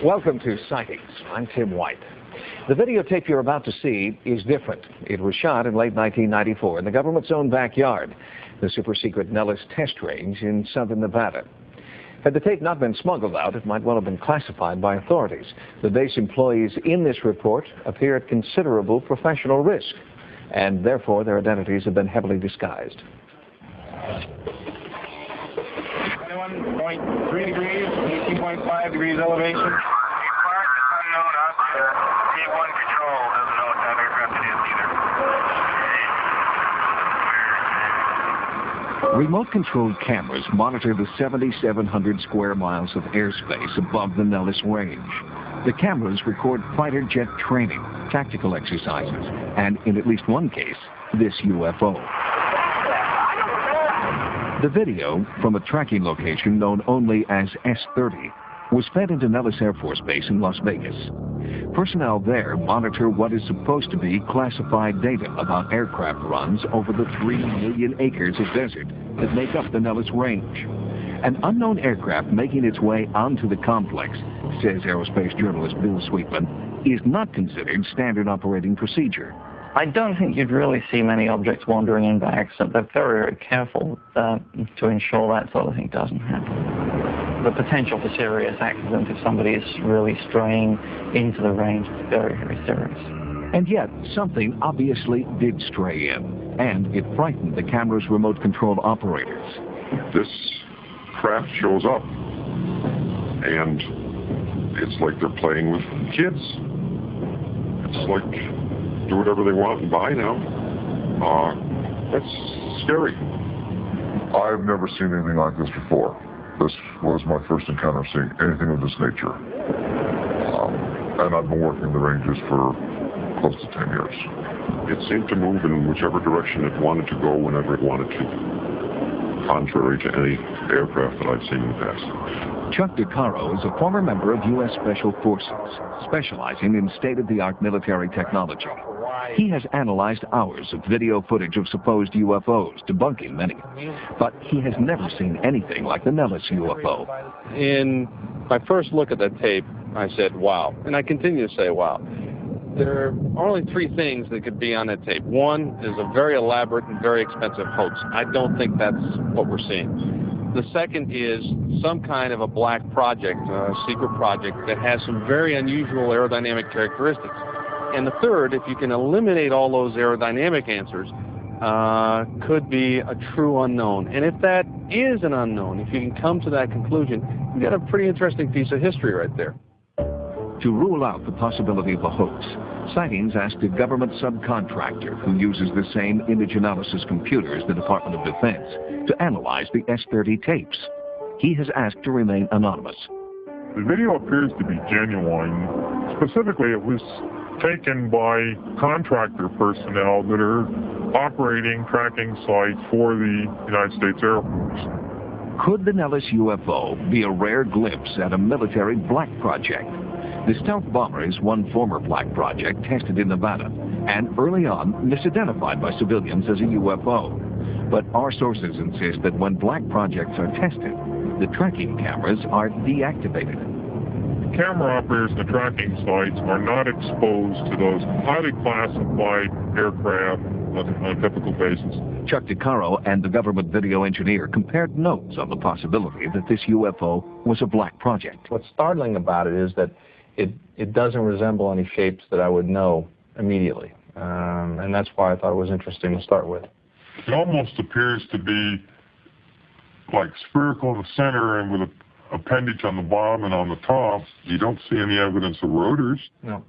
Welcome to Sightings. I'm Tim White. The videotape you're about to see is different. It was shot in late 1994 in the government's own backyard, the super-secret Nellis test range in southern Nevada. Had the tape not been smuggled out, it might well have been classified by authorities. The base employees in this report appear at considerable professional risk, and therefore their identities have been heavily disguised. 21.3 degrees, 18.5 degrees elevation. Unknown out there. T1 control doesn't know what type of aircraft it is either. Remote-controlled cameras monitor the 7,700 square miles of airspace above the Nellis range. The cameras record fighter jet training, tactical exercises, and in at least one case, this UFO. The video from a tracking location known only as S-30 was fed into Nellis Air Force Base in Las Vegas. Personnel there monitor what is supposed to be classified data about aircraft runs over the 3 million acres of desert that make up the Nellis range. An unknown aircraft making its way onto the complex, says aerospace journalist Bill Sweetman, is not considered standard operating procedure. I don't think you'd really see many objects wandering in by accident. They're very, very careful to ensure that sort of thing doesn't happen. The potential for serious accident if somebody is really straying into the range is very, very serious. And yet, something obviously did stray in, and it frightened the camera's remote-controlled operators. This craft shows up, and it's like they're playing with kids. It's like do whatever they want and buy now. That's scary. I've never seen anything like this before. This was my first encounter seeing anything of this nature. And I've been working the ranges for close to 10 years. It seemed to move in whichever direction it wanted to go whenever it wanted to, contrary to any aircraft that I've seen in the past. Chuck DeCaro is a former member of U.S. Special Forces, specializing in state-of-the-art military technology. He has analyzed hours of video footage of supposed UFOs, debunking many. But he has never seen anything like the Nellis UFO. In my first look at that tape, I said, wow. And I continue to say, wow. There are only 3 things that could be on that tape. One is a very elaborate and very expensive hoax. I don't think that's what we're seeing. The second is some kind of a black project, a secret project that has some very unusual aerodynamic characteristics. And the third, if you can eliminate all those aerodynamic answers, could be a true unknown. And if that is an unknown, if you can come to that conclusion, you've got a pretty interesting piece of history right there. To rule out the possibility of a hoax, Sightings asked a government subcontractor who uses the same image analysis computer as the Department of Defense to analyze the S-30 tapes. He has asked to remain anonymous. The video appears to be genuine. Specifically, it was taken by contractor personnel that are operating tracking sites for the United States Air Force. Could the Nellis UFO be a rare glimpse at a military black project? The stealth bomber is one former black project tested in Nevada and early on misidentified by civilians as a UFO. But our sources insist that when black projects are tested, the tracking cameras are deactivated. Camera operators in the tracking sites are not exposed to those highly classified aircraft on a typical basis. Chuck DeCaro and the government video engineer compared notes on the possibility that this UFO was a black project. What's startling about it is that it doesn't resemble any shapes that I would know immediately. And that's why I thought it was interesting to start with. It almost appears to be like spherical in the center and with an appendage on the bottom and on the top. You don't see any evidence of rotors. No.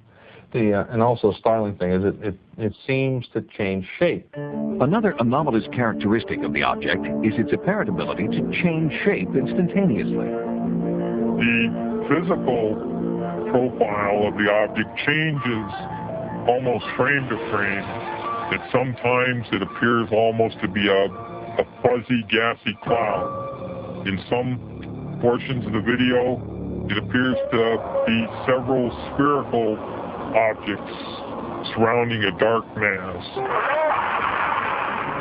And also startling thing is it seems to change shape. Another anomalous characteristic of the object is its apparent ability to change shape instantaneously. The physical profile of the object changes almost frame to frame. That sometimes it appears almost to be a fuzzy, gassy cloud. In some portions of the video, it appears to be several spherical objects surrounding a dark mass.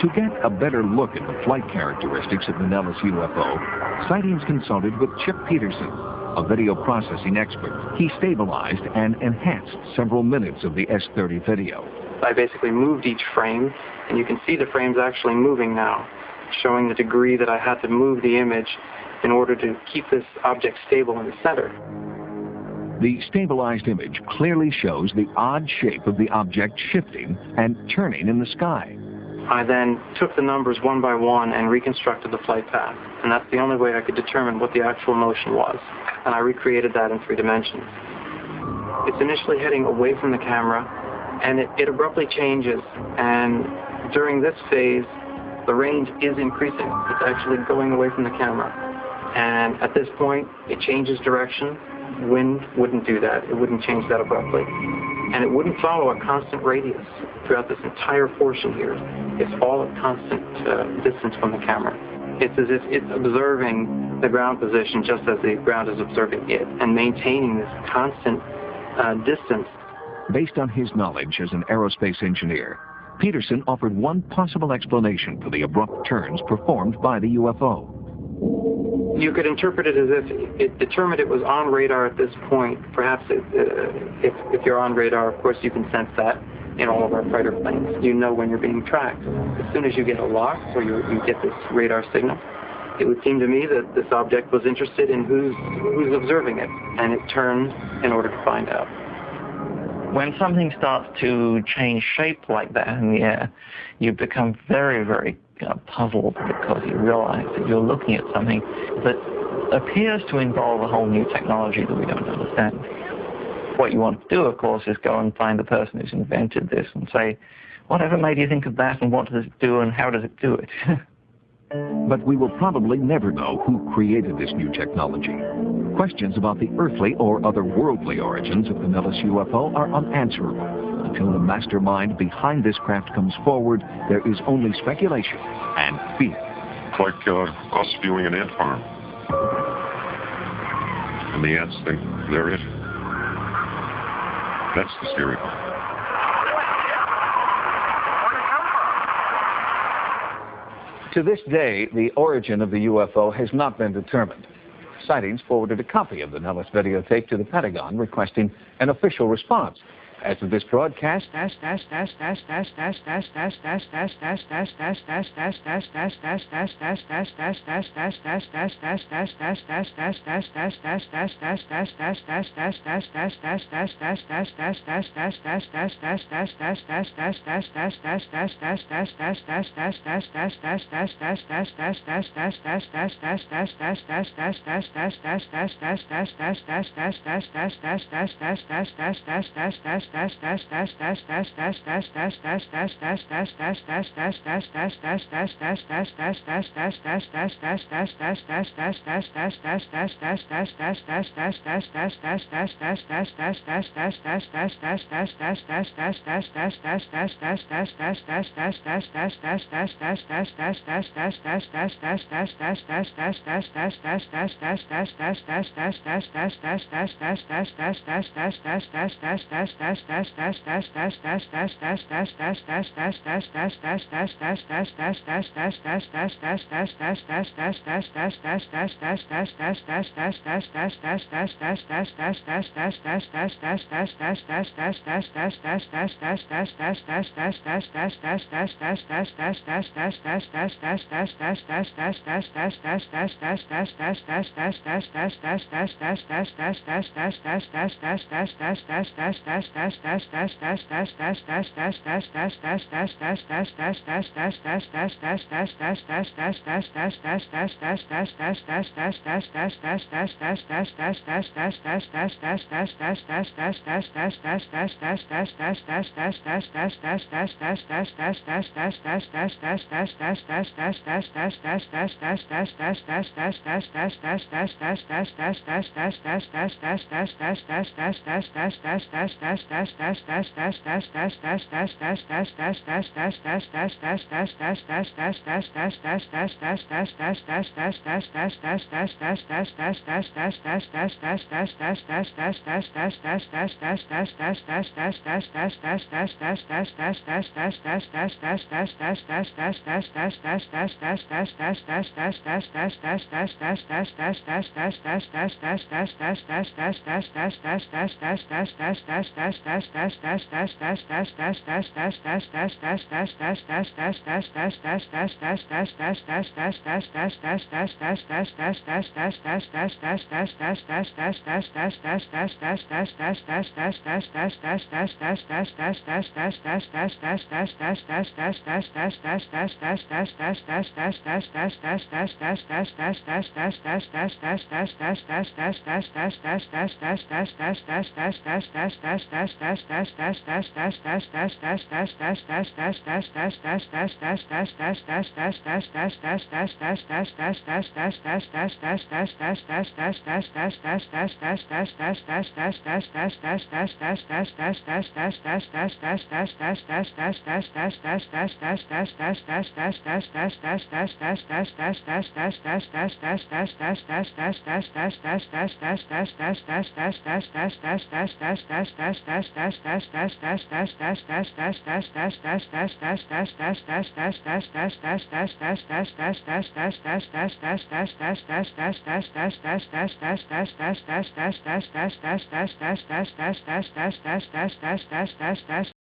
To get a better look at the flight characteristics of the Nellis UFO, Sightings consulted with Chip Peterson, A video processing expert, he stabilized and enhanced several minutes of the S-30 video. I basically moved each frame, and you can see the frames actually moving now, showing the degree that I had to move the image in order to keep this object stable in the center. The stabilized image clearly shows the odd shape of the object shifting and turning in the sky. I then took the numbers one by one and reconstructed the flight path, and that's the only way I could determine what the actual motion was, and I recreated that in 3 dimensions. It's initially heading away from the camera, and it abruptly changes, and during this phase, the range is increasing. It's actually going away from the camera, and at this point, it changes direction. Wind wouldn't do that. It wouldn't change that abruptly. And it wouldn't follow a constant radius throughout this entire portion here. It's all at constant distance from the camera. It's as if it's observing the ground position just as the ground is observing it, and maintaining this constant distance. Based on his knowledge as an aerospace engineer, Peterson offered one possible explanation for the abrupt turns performed by the UFO. You could interpret it as if it determined it was on radar at this point. Perhaps if you're on radar, of course, you can sense that in all of our fighter planes. You know when you're being tracked. As soon as you get a lock or you get this radar signal, it would seem to me that this object was interested in who's observing it, and it turned in order to find out. When something starts to change shape like that in the air, you become very, very puzzled, because you realize that you're looking at something that appears to involve a whole new technology that we don't understand. What you want to do, of course, is go and find the person who's invented this and say, whatever made you think of that, and what does it do, and how does it do it? But we will probably never know who created this new technology. Questions about the earthly or otherworldly origins of the Nellis UFO are unanswerable. Until the mastermind behind this craft comes forward, there is only speculation and fear. It's like us viewing an ant farm. And the ants think they're it. That's the scary part. To this day, the origin of the UFO has not been determined. Sightings forwarded a copy of the Nellis videotape to the Pentagon requesting an official response. As of this broadcast,